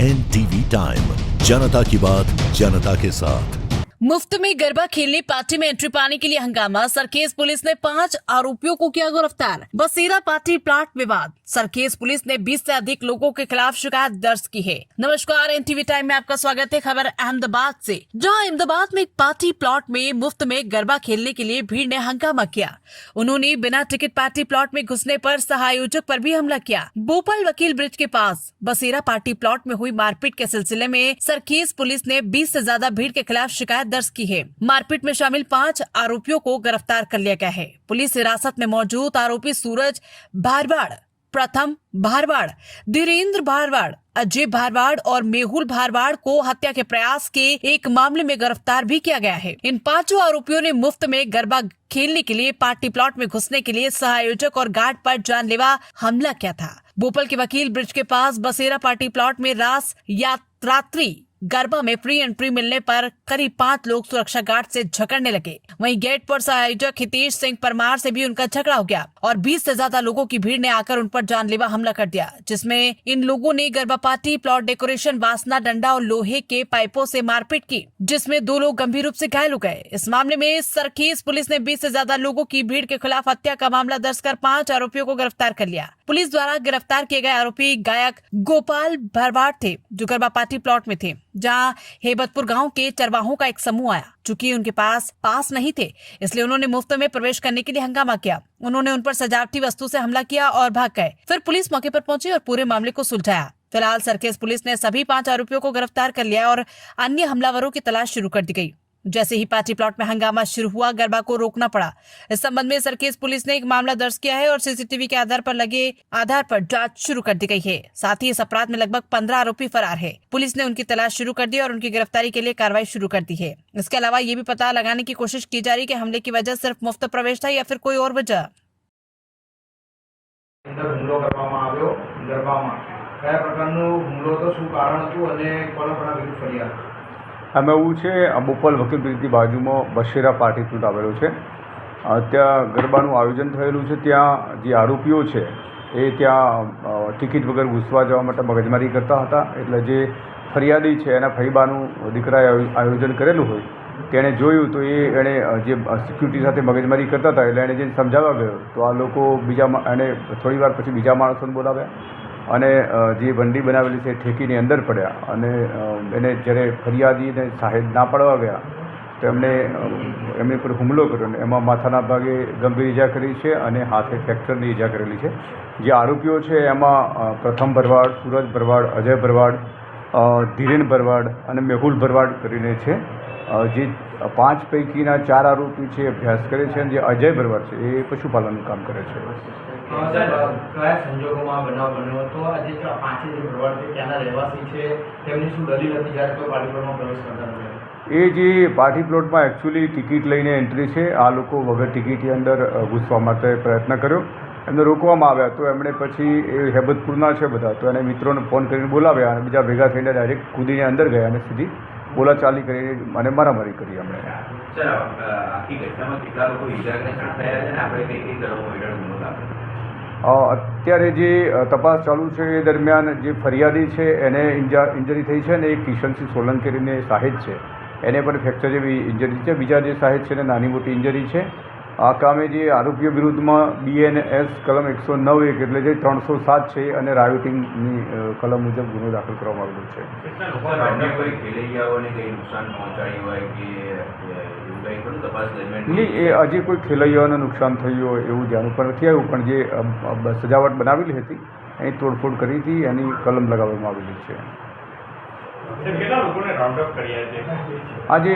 NTV time, जनता की बात जनता के साथ। मुफ्त में गरबा खेलने पार्टी में एंट्री पाने के लिए हंगामा, सरखेज पुलिस ने 5 आरोपियों को किया गिरफ्तार। बसेरा पार्टी प्लाट विवाद, सरखेज पुलिस ने 20 से अधिक लोगों के खिलाफ शिकायत दर्ज की है। नमस्कार, एनटीवी टाइम में आपका स्वागत है। खबर अहमदाबाद से, जहां अहमदाबाद में एक पार्टी प्लॉट में मुफ्त में गरबा खेलने के लिए भीड़ ने हंगामा किया। उन्होंने बिना टिकट पार्टी प्लॉट में घुसने पर सहायोजक पर भी हमला किया। भोपाल वकील ब्रिज के पास बसेरा पार्टी प्लॉट में हुई मारपीट के सिलसिले में सरखेज पुलिस ने 20 से ज्यादा भीड़ के खिलाफ शिकायत दर्ज की है। मारपीट में शामिल 5 आरोपियों को गिरफ्तार कर लिया गया है। पुलिस हिरासत में मौजूद आरोपी सूरज भारवाड़, प्रथम भारवाड़, धीरेन्द्र भारवाड़, अजय भारवाड़ और मेहुल भारवाड़ को हत्या के प्रयास के एक मामले में गिरफ्तार भी किया गया है। इन 5 आरोपियों ने मुफ्त में गरबा खेलने के लिए पार्टी प्लॉट में घुसने के लिए सहायोजक और गार्ड पर जानलेवा हमला किया था। भोपाल के वकील ब्रिज के पास बसेरा पार्टी प्लॉट में रात्रि गरबा में फ्री एंट्री मिलने पर करीब 5 लोग सुरक्षा गार्ड से झगड़ने लगे। वहीं गेट पर सहायोजक हितेश सिंह परमार से भी उनका झगड़ा हो गया और 20 से ज्यादा लोगों की भीड़ ने आकर उन पर जानलेवा हमला कर दिया, जिसमें इन लोगों ने गरबा पार्टी प्लॉट डेकोरेशन, वासना, डंडा और लोहे के पाइपों से मारपीट की, जिसमें 2 लोग गंभीर रूप से घायल हो गए। इस मामले में सरखेज पुलिस ने 20 से ज्यादा लोगों की भीड़ के खिलाफ हत्या का मामला दर्ज कर 5 आरोपियों को गिरफ्तार कर लिया। पुलिस द्वारा गिरफ्तार किए गए आरोपी गायक गोपाल भरवाड़ थे, जो गरबा पार्टी प्लॉट में थे, जहां हेबतपुर गांव के चरवाहों का एक समूह आया। चूंकि उनके पास नहीं थे, इसलिए उन्होंने मुफ्त में प्रवेश करने के लिए हंगामा किया। उन्होंने उन पर सजावटी वस्तु से हमला किया और भाग गए। फिर पुलिस मौके पर पहुंची और पूरे मामले को सुलझाया। फिलहाल सरखेज पुलिस ने सभी 5 आरोपियों को गिरफ्तार कर लिया और अन्य हमलावरों की तलाश शुरू कर दी गई। जैसे ही पार्टी प्लॉट में हंगामा शुरू हुआ, गरबा को रोकना पड़ा। इस संबंध में सरखेज पुलिस ने एक मामला दर्ज किया है और सीसीटीवी के आधार पर जांच शुरू कर दी गई है। साथ ही इस अपराध में लगभग 15 आरोपी फरार है। पुलिस ने उनकी तलाश शुरू कर दी और उनकी गिरफ्तारी के लिए कार्रवाई शुरू कर दी है। इसके अलावा ये भी पता लगाने की कोशिश की जा रही है कि हमले की वजह सिर्फ मुफ्त प्रवेश था या फिर कोई और वजह। અમે એવું છે બોપલ વકીલ બ્રિજની બાજુમાં બશેરા પાર્ટી પ્લોટ આવેલો છે। ત્યાં ગરબાનું આયોજન થયેલું છે। ત્યાં જે આરોપીઓ છે એ ત્યાં ટિકિટ વગર ઘૂસવા જવા માટે મગજમારી કરતા હતા। એટલે જે ફરિયાદી છે એના ફઈબાનું દીકરાએ આયોજન કરેલું હોય તેણે જોયું તો એણે જે સિક્યુરિટી સાથે મગજમારી કરતા હતા એટલે એણે જઈને સમજાવવા ગયો તો આ લોકો એણે થોડી વાર પછી બીજા માણસોને બોલાવ્યા અને જે વંડી બનાવેલી છે ઠેકીની અંદર પડ્યા અને એને જ્યારે ફરિયાદીને સાહેબ ના પાડવા ગયા તો એમની પર હુમલો કર્યો અને એમાં માથાના ભાગે ગંભીર ઈજા કરી છે અને હાથે ફ્રેક્ચરની ઈજા કરેલી છે। જે આરોપીઓ છે એમાં પ્રથમ ભરવાડ, સૂરજ ભરવાડ, અજય ભરવાડ, ધીરેન ભરવાડ અને મેહુલ ભરવાડ કરીને છે। જે 5 પૈકીના 4 આરોપી છે અભ્યાસ કરે છે અને જે અજય ભરવાડ છે એ પશુપાલનનું કામ કરે છે। કયા સંજોગોમાં બનાવ બન્યો હતો? આજે 5 જે ભરવાડ છે ત્યાંના રહેવાસી છે, તેમની શું દલીલ હતી જ્યારે કોઈ પાર્ટી પ્લોટમાં પ્રવેશ કરતા હતા? એ જે પાર્ટી પ્લોટમાં એકચ્યુઅલી ટિકિટ લઈને એન્ટ્રી છે, આ લોકો વગર ટિકિટની અંદર ઘૂસવા માટે પ્રયત્ન કર્યો। એમને રોકવામાં આવ્યા તો એમણે પછી એ હેબતપુરના છે બધા, તો એને મિત્રોને ફોન કરીને બોલાવ્યા અને બીજા ભેગા થઈને ડાયરેક્ટ કૂદીને અંદર ગયા અને સીધી બોલાચાલી કરી અને મારામારી કરી એમણે। અત્યારે જે તપાસ ચાલુ છે એ દરમિયાન જે ફરિયાદી છે એને ઇન્જરી થઈ છે અને એક કિશનસિંહ સોલંકી કરીને સાહેબ છે એને પણ ફ્રેક્ચર જેવી ઇન્જરી છે। બીજા જે સાહેબ છે એને નાની મોટી ઇન્જરી છે। આ કામે જે આરોપીઓ વિરુદ્ધમાં BNS કલમ 109(1) એટલે જે 307 છે અને રાયોટિંગની કલમ મુજબ ગુનો દાખલ કરવામાં આવેલો છે। નહીં, એ હજી કોઈ ખેલૈયાઓને નુકસાન થયું હોય એવું ધ્યાન ઉપર નથી આવ્યું, પણ જે સજાવટ બનાવેલી હતી એની તોડફોડ કરી હતી એની કલમ લગાવવામાં આવેલી છે। આજે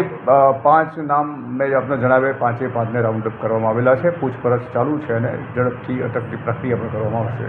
5 નામ મેં આપને જણાવ્યા, 5એ 5ને રાઉન્ડ અપ કરવામાં આવેલા છે। પૂછપરછ ચાલુ છે અને ઝડપથી અટકની પ્રક્રિયા પણ કરવામાં આવશે।